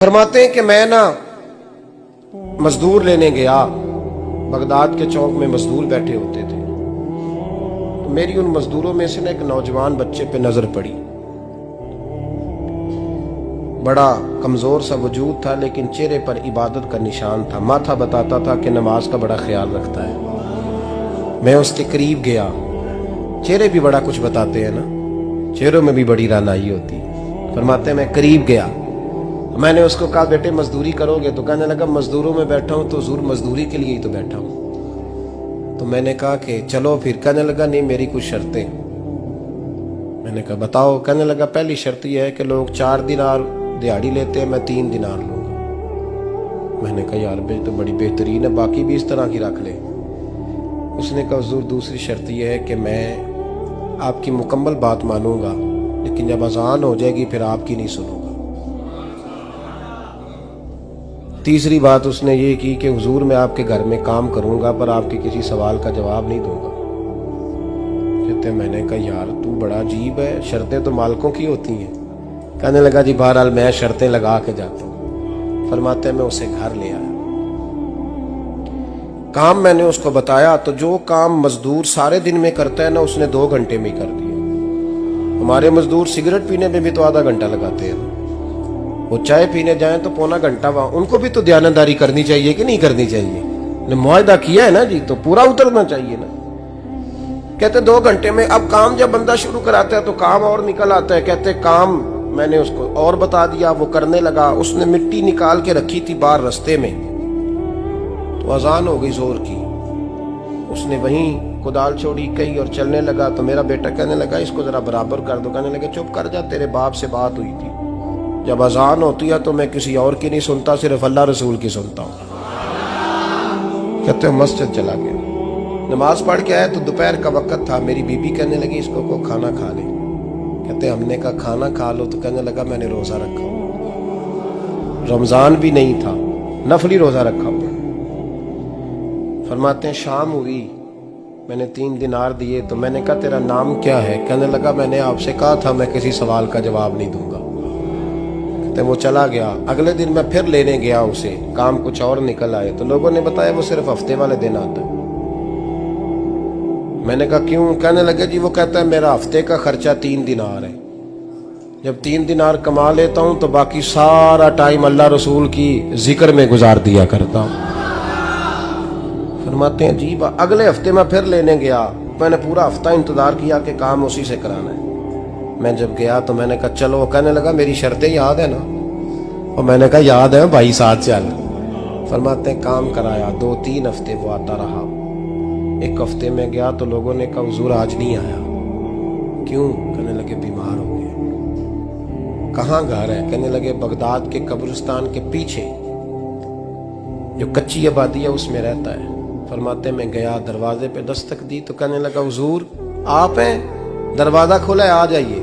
फरमाते हैं कि मैं ना मजदूर लेने गया, बगदाद के चौक में मजदूर बैठे होते थे, तो मेरी उन मजदूरों में से ना एक नौजवान बच्चे पे नजर पड़ी। बड़ा कमजोर सा वजूद था, लेकिन चेहरे पर इबादत का निशान था। माथा बताता था कि नमाज का बड़ा ख्याल रखता है। मैं उसके करीब गया। चेहरे भी बड़ा कुछ बताते हैं ना, चेहरों में भी बड़ी रानाई होती है। फरमाते मैं करीब गया, मैंने उसको कहा बेटे मजदूरी करोगे? तो कहने लगा मजदूरों में बैठा हूं तो हुजूर मजदूरी के लिए ही तो बैठा हूं। तो मैंने कहा कि चलो फिर। कहने लगा नहीं, मेरी कुछ शर्तें। मैंने कहा बताओ। कहने लगा पहली शर्त यह है कि लोग 4 दिनार दिहाड़ी लेते हैं, मैं 3 दिनार लूंगा। मैंने कहा यार भाई तो बड़ी बेहतरीन है, बाकी भी इस तरह की रख ले। उसने कहा हुजूर दूसरी शर्त यह है कि मैं आपकी मुकम्मल बात मानूंगा, लेकिन जब अजान हो जाएगी फिर आपकी नहीं सुनूंगा। तीसरी बात उसने ये की कि हुजूर मैं आपके घर में काम करूंगा पर आपके किसी सवाल का जवाब नहीं दूंगा। कहते मैंने कहा यार तू बड़ा अजीब है, शर्तें तो मालिकों की होती हैं। कहने लगा जी बहरहाल मैं शर्तें लगा के जाता हूँ। फरमाते मैं उसे घर ले आया, काम मैंने उसको बताया, तो जो काम मजदूर सारे दिन में करता है ना उसने 2 घंटे में ही कर दिया। हमारे मजदूर सिगरेट पीने में भी तो आधा घंटा लगाते हैं, वो चाय पीने जाएं तो पौना घंटा वहां। उनको भी तो दयानतदारी करनी चाहिए कि नहीं करनी चाहिए? ने मुआहदा किया है ना जी, तो पूरा उतरना चाहिए ना। कहते 2 घंटे में। अब काम जब बंदा शुरू कराता है तो काम और निकल आता है। कहते काम मैंने उसको और बता दिया, वो करने लगा। उसने मिट्टी निकाल के रखी थी बाहर रास्ते में, तो अजान हो गई जोर की। उसने वहीं कुदाल छोड़ी कही और चलने लगा। तो मेरा बेटा कहने लगा इसको जरा बराबर कर दो। कहने लगे चुप कर जा, तेरे बाप से बात हुई थी, जब अजान होती है तो मैं किसी और की नहीं सुनता, सिर्फ अल्लाह रसूल की सुनता हूँ। कहते मस्जिद चला गया, नमाज पढ़ के आया तो दोपहर का वक्त था। मेरी बीबी कहने लगी इसको को खाना खा ले। कहते हमने कहा खाना खा लो, तो कहने लगा मैंने रोजा रखा हुआ, रमजान भी नहीं था, नफली रोजा रखा हुआ। फरमाते हैं शाम हुई, मैंने 3 दिनार दिए, तो मैंने कहा तेरा नाम क्या है? कहने लगा मैंने आपसे कहा था मैं किसी सवाल का जवाब नहीं दूंगा। तो वो चला गया। अगले दिन मैं फिर लेने गया उसे, काम कुछ और निकल आए, तो लोगों ने बताया वो सिर्फ हफ्ते वाले दिन आता है। मैंने कहा क्यों? कहने लगे जी वो कहता है मेरा हफ्ते का खर्चा 3 दिनार है, जब 3 दिनार कमा लेता हूं तो बाकी सारा टाइम अल्लाह रसूल की जिक्र में गुजार दिया करता हूं। फरमाते हैं जी अगले हफ्ते मैं फिर लेने गया। मैंने पूरा हफ्ता इंतजार किया कि काम उसी से कराना है। मैं जब गया तो मैंने कहा चलो। कहने लगा मेरी शर्तें याद है ना? और मैंने कहा याद है भाई, साथ चल। फरमाते हैं काम कराया। 2-3 हफ्ते वो आता रहा। एक हफ्ते में गया तो लोगों ने कहा हुजूर आज नहीं आया। क्यों? कहने लगे बीमार हो गए। कहाँ घर है? कहने लगे बगदाद के कब्रिस्तान के पीछे जो कच्ची आबादी है उसमें रहता है। फरमाते मैं गया, दरवाजे पे दस्तक दी तो कहने लगा हुजूर आप हैं? दरवाजा खोला है, आ जाइए।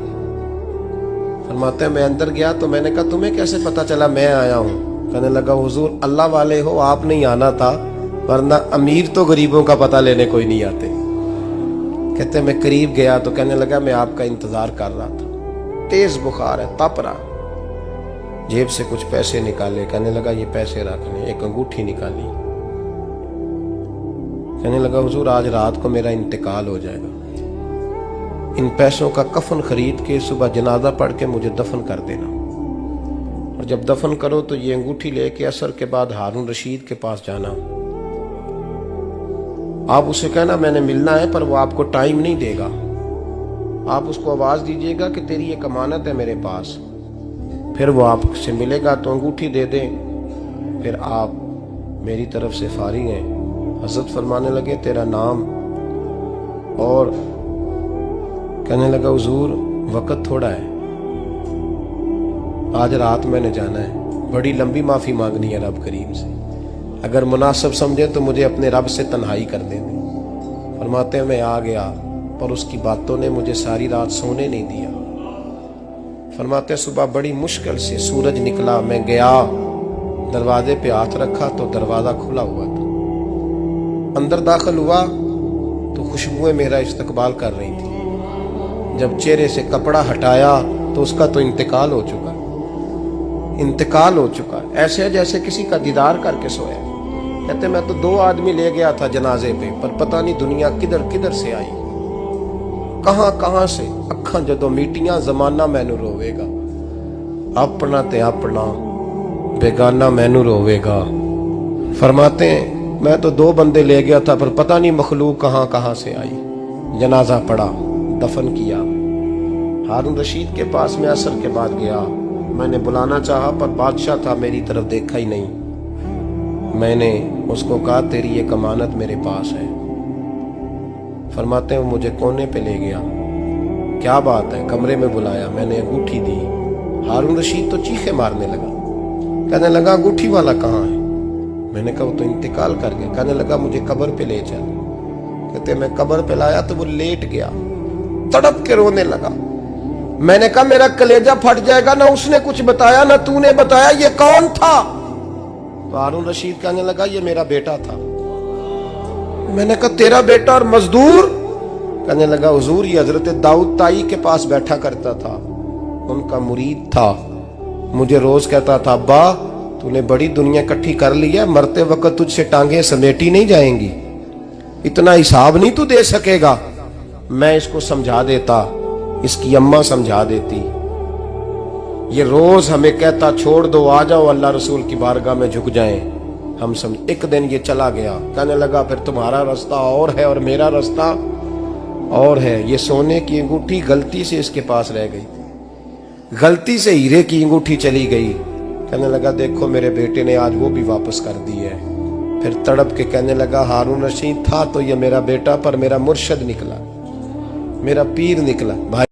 फरमाते हैं मैं अंदर गया तो मैंने कहा तुम्हें कैसे पता चला मैं आया हूँ? कहने लगा हुजूर अल्लाह वाले हो, आप नहीं आना था, वरना अमीर तो गरीबों का पता लेने कोई नहीं आते। कहते मैं करीब गया तो कहने लगा मैं आपका इंतजार कर रहा था, तेज बुखार है, तप रहा। जेब से कुछ पैसे निकाले, कहने लगा ये पैसे रखने। एक अंगूठी निकाली, कहने लगा हुजूर आज रात को मेरा इंतकाल हो जाएगा, इन पैसों का कफन खरीद के सुबह जनाजा पढ़ के मुझे दफन कर देना, और जब दफन करो तो ये अंगूठी लेके असर के बाद हारून रशीद के पास जाना। आप उसे कहना मैंने मिलना है पर वो आपको टाइम नहीं देगा। आप उसको आवाज दीजिएगा कि तेरी एक अमानत है मेरे पास, फिर वो आपसे मिलेगा तो अंगूठी दे दें, फिर आप मेरी तरफ से फारिग हैं। हजरत फरमाने लगे तेरा नाम? और कहने लगा हुजूर वक्त थोड़ा है, आज रात मैंने जाना है, बड़ी लंबी माफी मांगनी है रब करीम से, अगर मुनासिब समझे तो मुझे अपने रब से तन्हाई कर देने। फरमाते हैं मैं आ गया पर उसकी बातों ने मुझे सारी रात सोने नहीं दिया। फरमाते हैं सुबह बड़ी मुश्किल से सूरज निकला, मैं गया दरवाजे पे हाथ रखा तो दरवाजा खुला हुआ था। अंदर दाखिल हुआ तो खुशबुएं मेरा इस्तकबाल कर रही थी। जब चेहरे से कपड़ा हटाया तो उसका तो इंतकाल हो चुका। इंतकाल हो चुका है, ऐसे है जैसे किसी का दीदार करके सोया। कहते मैं तो 2 आदमी ले गया था जनाजे पे, पर पता नहीं दुनिया किधर किधर से आई, कहां से। अखां जदों मीटियां जमाना मैनू रोवेगा, अपना ते अपना बेगाना मैनू रोवेगा। फरमाते हैं मैं तो 2 बंदे ले गया था, पर पता नहीं मखलूक कहां से आई। जनाजा पड़ा, दफन किया। हारून रशीद के पास में असर के बाद गया, मैंने बुलाना चाहा पर बादशाह था, मेरी तरफ देखा ही नहीं। मैंने उसको कहा तेरी एक अमानत मेरे पास है। फरमाते हैं वो मुझे कोने पे ले गया, क्या बात है, कमरे में बुलाया, मैंने अंगूठी दी। हारून रशीद तो चीखे मारने लगा, कहने लगा अंगूठी वाला कहाँ है? मैंने कहा वो तो इंतकाल कर गया। कहने लगा मुझे कब्र पे ले चल। कहते मैं कब्र पे लाया तो वो लेट गया, तड़प के रोने लगा। मैंने कहा मेरा कलेजा फट जाएगा, ना उसने कुछ बताया ना तूने बताया, ये कौन था? तो हारून रशीद कहने लगा ये मेरा बेटा था। मैंने कहा तेरा बेटा और मजदूर? कहने लगा हुजूर ये हजरत दाऊद ताई के पास बैठा करता था, उनका मुरीद था, मुझे रोज कहता था अब्बा तूने बड़ी दुनिया इकट्ठी कर ली है, मरते वक्त तुझसे टांगे समेटी नहीं जाएंगी, इतना हिसाब नहीं तू दे सकेगा। मैं इसको समझा देता, इसकी अम्मा समझा देती। ये रोज हमें कहता छोड़ दो, आ जाओ अल्लाह रसूल की बारगाह में झुक जाएं। हम समझ। एक दिन ये चला गया, कहने लगा फिर तुम्हारा रास्ता और है और मेरा रास्ता और है। ये सोने की अंगूठी गलती से इसके पास रह गई, गलती से हीरे की अंगूठी चली गई। कहने लगा देखो मेरे बेटे ने आज वो भी वापस कर दी है। फिर तड़प के कहने लगा हारून रशीद था तो ये मेरा बेटा, पर मेरा मुर्शद निकला, मेरा पीर निकला। भाई